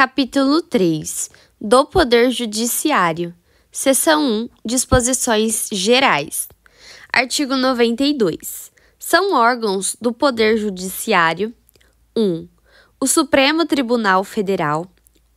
Capítulo 3 do Poder Judiciário. Seção 1. Disposições gerais. Artigo 92. São órgãos do Poder Judiciário: 1. O Supremo Tribunal Federal.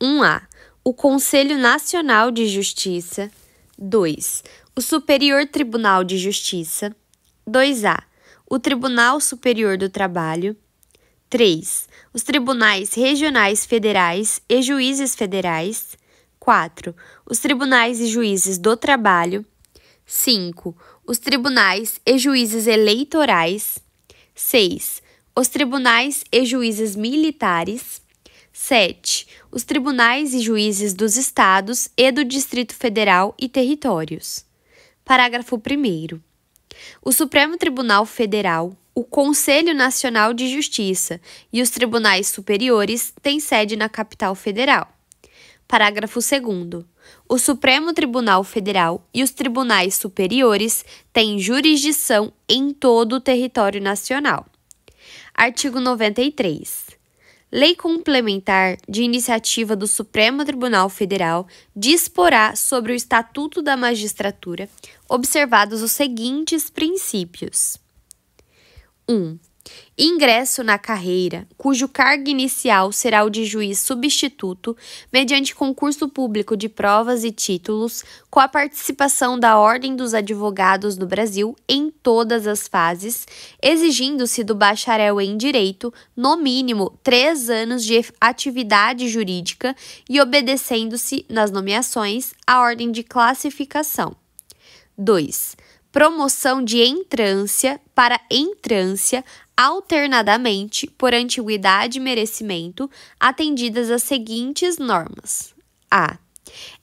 1A. O Conselho Nacional de Justiça. 2. O Superior Tribunal de Justiça. 2A. O Tribunal Superior do Trabalho. 3. Os tribunais regionais federais e juízes federais. 4. Os tribunais e juízes do trabalho. 5. Os tribunais e juízes eleitorais. 6. Os tribunais e juízes militares. 7. Os tribunais e juízes dos estados e do Distrito Federal e territórios. Parágrafo 1º. O Supremo Tribunal Federal, o Conselho Nacional de Justiça e os tribunais superiores têm sede na capital federal. Parágrafo 2º. O Supremo Tribunal Federal e os tribunais superiores têm jurisdição em todo o território nacional. Artigo 93. Lei complementar de iniciativa do Supremo Tribunal Federal disporá sobre o Estatuto da Magistratura, observados os seguintes princípios. 1. Ingresso na carreira, cujo cargo inicial será o de juiz substituto, mediante concurso público de provas e títulos, com a participação da Ordem dos Advogados do Brasil em todas as fases, exigindo-se do bacharel em Direito, no mínimo, 3 anos de atividade jurídica e obedecendo-se, nas nomeações, à ordem de classificação. 2. Promoção de entrância para entrância alternadamente por antiguidade e merecimento, atendidas as seguintes normas. A.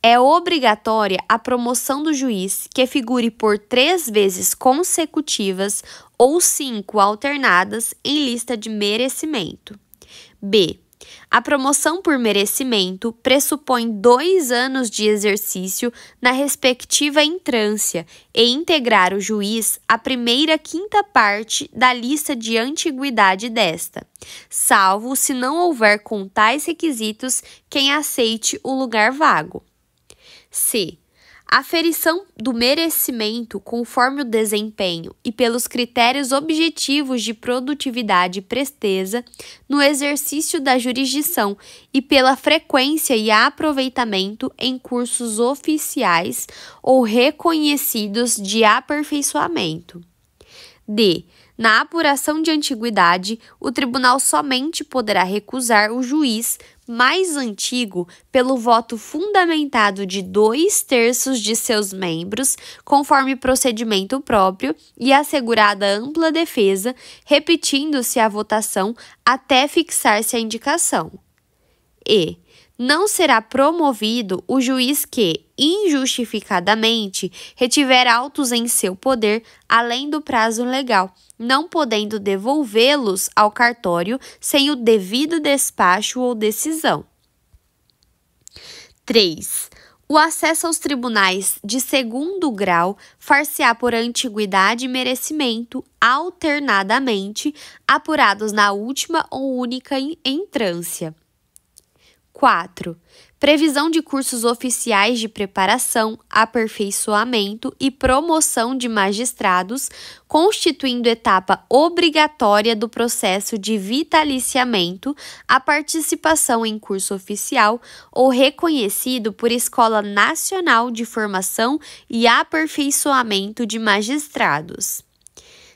É obrigatória a promoção do juiz que figure por 3 vezes consecutivas ou 5 alternadas em lista de merecimento. B. A promoção por merecimento pressupõe 2 anos de exercício na respectiva entrância e integrar o juiz a primeira quinta parte da lista de antiguidade desta, salvo se não houver com tais requisitos quem aceite o lugar vago. C. Aferição do merecimento conforme o desempenho e pelos critérios objetivos de produtividade e presteza no exercício da jurisdição e pela frequência e aproveitamento em cursos oficiais ou reconhecidos de aperfeiçoamento. D. Na apuração de antiguidade, o tribunal somente poderá recusar o juiz mais antigo pelo voto fundamentado de 2/3 de seus membros, conforme procedimento próprio e assegurada ampla defesa, repetindo-se a votação até fixar-se a indicação. E. Não será promovido o juiz que, injustificadamente, retiver autos em seu poder além do prazo legal, não podendo devolvê-los ao cartório sem o devido despacho ou decisão. 3. O acesso aos tribunais de segundo grau far-se-á por antiguidade e merecimento, alternadamente, apurados na última ou única entrância. 4. Previsão de cursos oficiais de preparação, aperfeiçoamento e promoção de magistrados, constituindo etapa obrigatória do processo de vitaliciamento, a participação em curso oficial ou reconhecido por Escola Nacional de Formação e Aperfeiçoamento de Magistrados.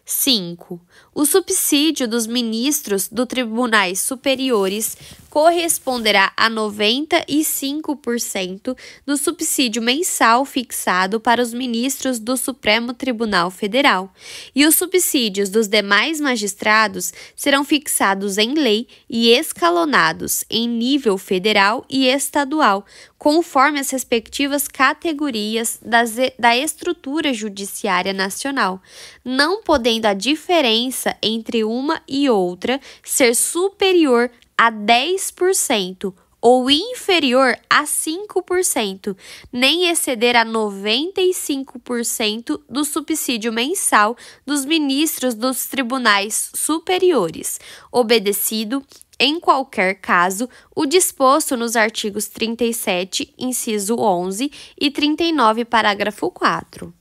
5. O subsídio dos ministros dos tribunais superiores corresponderá a 95% do subsídio mensal fixado para os ministros do Supremo Tribunal Federal, e os subsídios dos demais magistrados serão fixados em lei e escalonados em nível federal e estadual, conforme as respectivas categorias da estrutura judiciária nacional, não podendo a diferença entre uma e outra ser superior a 10% ou inferior a 5%, nem exceder a 95% do subsídio mensal dos ministros dos tribunais superiores, obedecido em qualquer caso, o disposto nos artigos 37, inciso 11 e 39, parágrafo 4.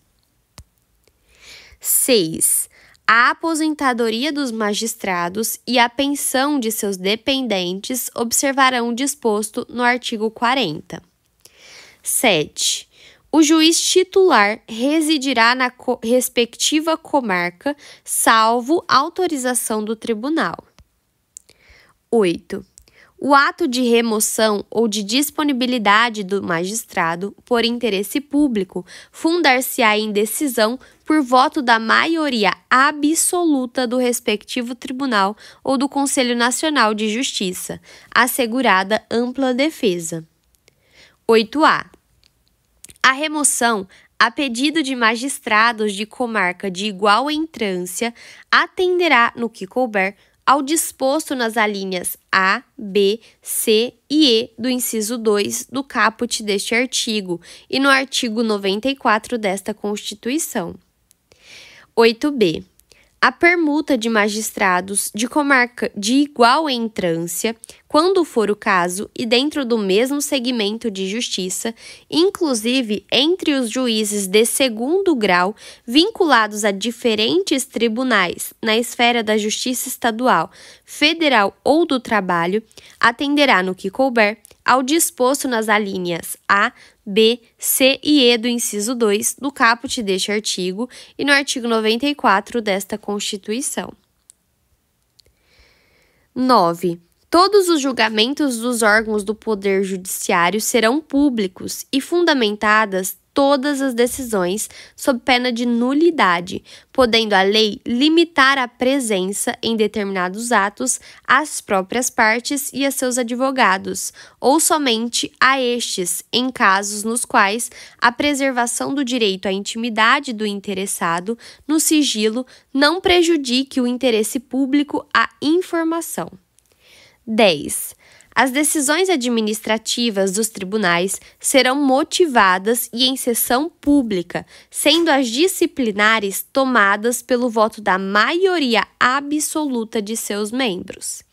6. A aposentadoria dos magistrados e a pensão de seus dependentes observarão o disposto no artigo 40. 7. O juiz titular residirá na respectiva comarca, salvo autorização do tribunal. 8. O ato de remoção ou de disponibilidade do magistrado por interesse público fundar-se-á em decisão por voto da maioria absoluta do respectivo tribunal ou do Conselho Nacional de Justiça, assegurada ampla defesa. 8A. A remoção, a pedido de magistrados de comarca de igual entrância, atenderá, no que couber, ao disposto nas alíneas A, B, C e E do inciso 2 do caput deste artigo e no artigo 94 desta Constituição. 8b. A permuta de magistrados de comarca de igual entrância, quando for o caso e dentro do mesmo segmento de justiça, inclusive entre os juízes de segundo grau vinculados a diferentes tribunais na esfera da justiça estadual, federal ou do trabalho, atenderá no que couber ao disposto nas alíneas A, B, C e E do inciso 2 do caput deste artigo e no artigo 94 desta Constituição. 9. Todos os julgamentos dos órgãos do Poder Judiciário serão públicos e fundamentadas todas as decisões sob pena de nulidade, podendo a lei limitar a presença em determinados atos às próprias partes e a seus advogados, ou somente a estes, em casos nos quais a preservação do direito à intimidade do interessado no sigilo não prejudique o interesse público à informação. 10. As decisões administrativas dos tribunais serão motivadas e em sessão pública, sendo as disciplinares tomadas pelo voto da maioria absoluta de seus membros.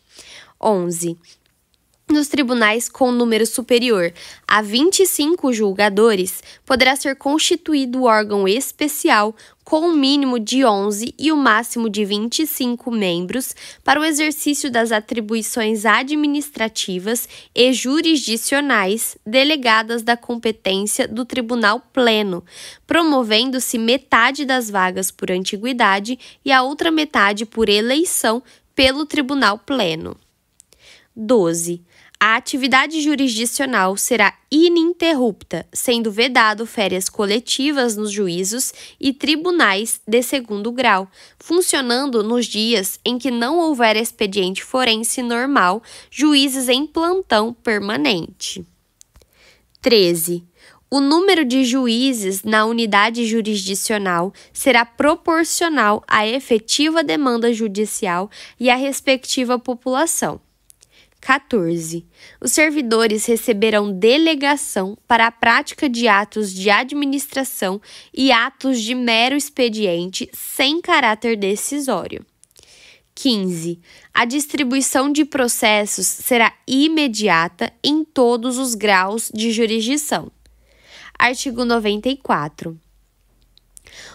11. Nos tribunais com número superior a 25 julgadores, poderá ser constituído órgão especial com um mínimo de 11 e o máximo de 25 membros para o exercício das atribuições administrativas e jurisdicionais delegadas da competência do Tribunal Pleno, promovendo-se metade das vagas por antiguidade e a outra metade por eleição pelo Tribunal Pleno. 12. A atividade jurisdicional será ininterrupta, sendo vedado férias coletivas nos juízos e tribunais de segundo grau, funcionando nos dias em que não houver expediente forense normal, juízes em plantão permanente. 13. O número de juízes na unidade jurisdicional será proporcional à efetiva demanda judicial e à respectiva população. 14. Os servidores receberão delegação para a prática de atos de administração e atos de mero expediente sem caráter decisório. 15. A distribuição de processos será imediata em todos os graus de jurisdição. Artigo 94.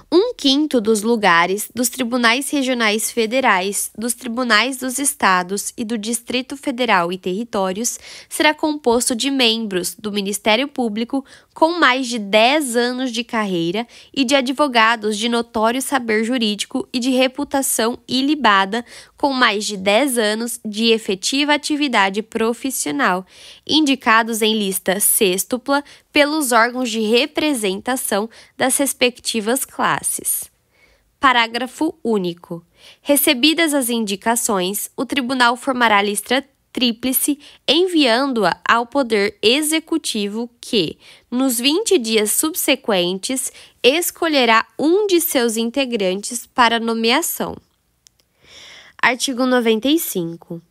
1/5 dos lugares dos tribunais regionais federais, dos tribunais dos estados e do Distrito Federal e territórios será composto de membros do Ministério Público com mais de 10 anos de carreira e de advogados de notório saber jurídico e de reputação ilibada com mais de 10 anos de efetiva atividade profissional, indicados em lista sêxtupla pelos órgãos de representação das respectivas classes. Parágrafo único. Recebidas as indicações, o tribunal formará lista tríplice, enviando-a ao Poder Executivo que, nos 20 dias subsequentes, escolherá um de seus integrantes para nomeação. Artigo 95.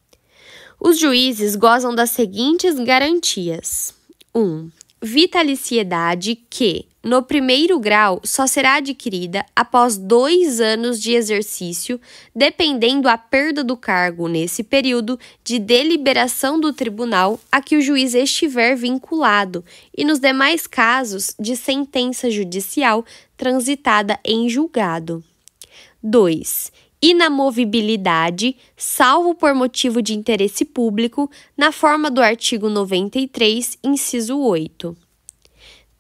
Os juízes gozam das seguintes garantias: 1. Vitaliciedade que, no primeiro grau, só será adquirida após 2 anos de exercício, dependendo a perda do cargo nesse período de deliberação do tribunal a que o juiz estiver vinculado e nos demais casos de sentença judicial transitada em julgado. 2. Inamovibilidade, salvo por motivo de interesse público, na forma do artigo 93, inciso 8.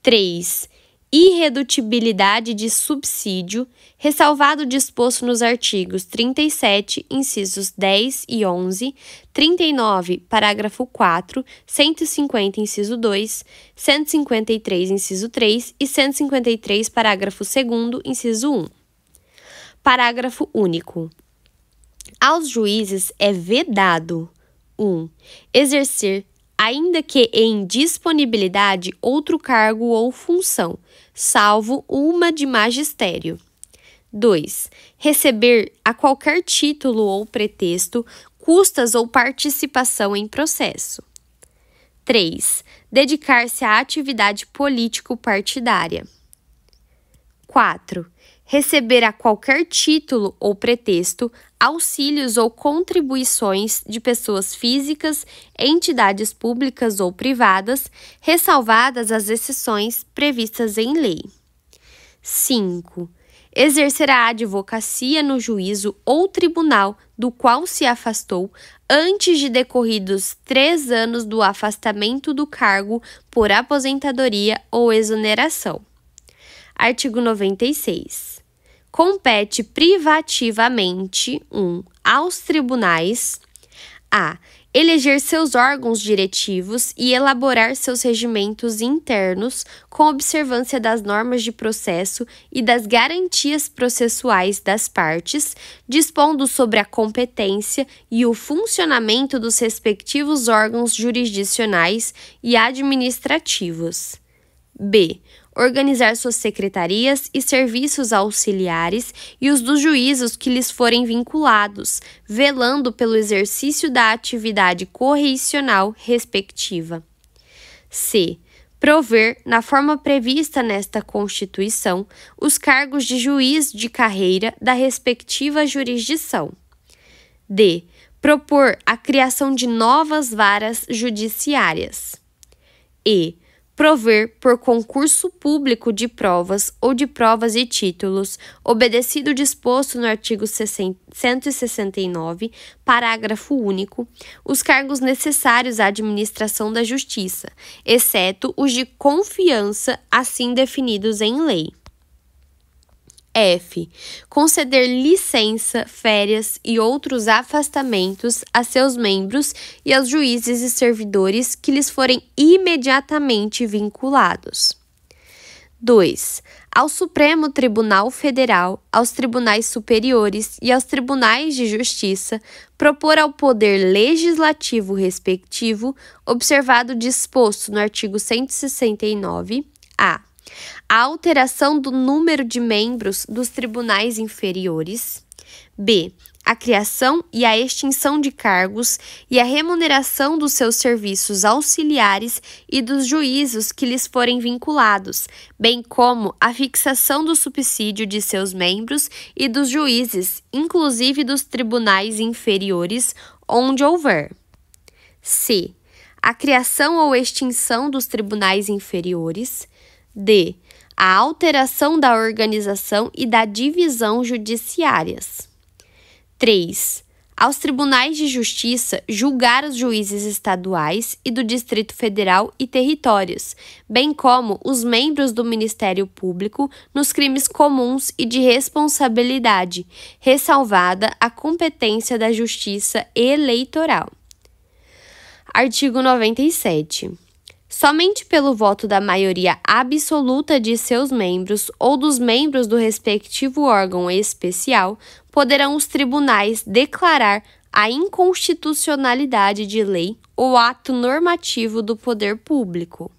3. Irredutibilidade de subsídio, ressalvado o disposto nos artigos 37, incisos 10 e 11, 39, parágrafo 4, 150, inciso 2, 153, inciso 3 e 153, parágrafo 2º, inciso 1. Parágrafo único. Aos juízes é vedado: 1. Exercer, ainda que em disponibilidade, outro cargo ou função, salvo uma de magistério. 2. Receber, a qualquer título ou pretexto, custas ou participação em processo. 3. Dedicar-se à atividade político-partidária. 4. Receber a qualquer título ou pretexto auxílios ou contribuições de pessoas físicas, entidades públicas ou privadas, ressalvadas as exceções previstas em lei. 5. Exercer a advocacia no juízo ou tribunal do qual se afastou antes de decorridos 3 anos do afastamento do cargo por aposentadoria ou exoneração. Artigo 96. Compete privativamente, 1. Aos tribunais a. Eleger seus órgãos diretivos e elaborar seus regimentos internos com observância das normas de processo e das garantias processuais das partes, dispondo sobre a competência e o funcionamento dos respectivos órgãos jurisdicionais e administrativos. B. Organizar suas secretarias e serviços auxiliares e os dos juízos que lhes forem vinculados, velando pelo exercício da atividade correicional respectiva. C. Prover, na forma prevista nesta Constituição, os cargos de juiz de carreira da respectiva jurisdição. D. Propor a criação de novas varas judiciárias. E. Prover, por concurso público de provas ou de provas e títulos, obedecido o disposto no artigo 169, parágrafo único, os cargos necessários à administração da justiça, exceto os de confiança, assim definidos em lei. F. Conceder licença, férias e outros afastamentos a seus membros e aos juízes e servidores que lhes forem imediatamente vinculados. 2. Ao Supremo Tribunal Federal, aos tribunais superiores e aos tribunais de justiça, propor ao Poder Legislativo respectivo, observado o disposto no artigo 169, a alteração do número de membros dos tribunais inferiores. B. A criação e a extinção de cargos e a remuneração dos seus serviços auxiliares e dos juízos que lhes forem vinculados, bem como a fixação do subsídio de seus membros e dos juízes, inclusive dos tribunais inferiores, onde houver. C. A criação ou extinção dos tribunais inferiores. D. A alteração da organização e da divisão judiciárias. 3. Aos tribunais de justiça julgar os juízes estaduais e do Distrito Federal e territórios, bem como os membros do Ministério Público nos crimes comuns e de responsabilidade, ressalvada a competência da Justiça Eleitoral. Artigo 97. Somente pelo voto da maioria absoluta de seus membros ou dos membros do respectivo órgão especial poderão os tribunais declarar a inconstitucionalidade de lei ou ato normativo do poder público.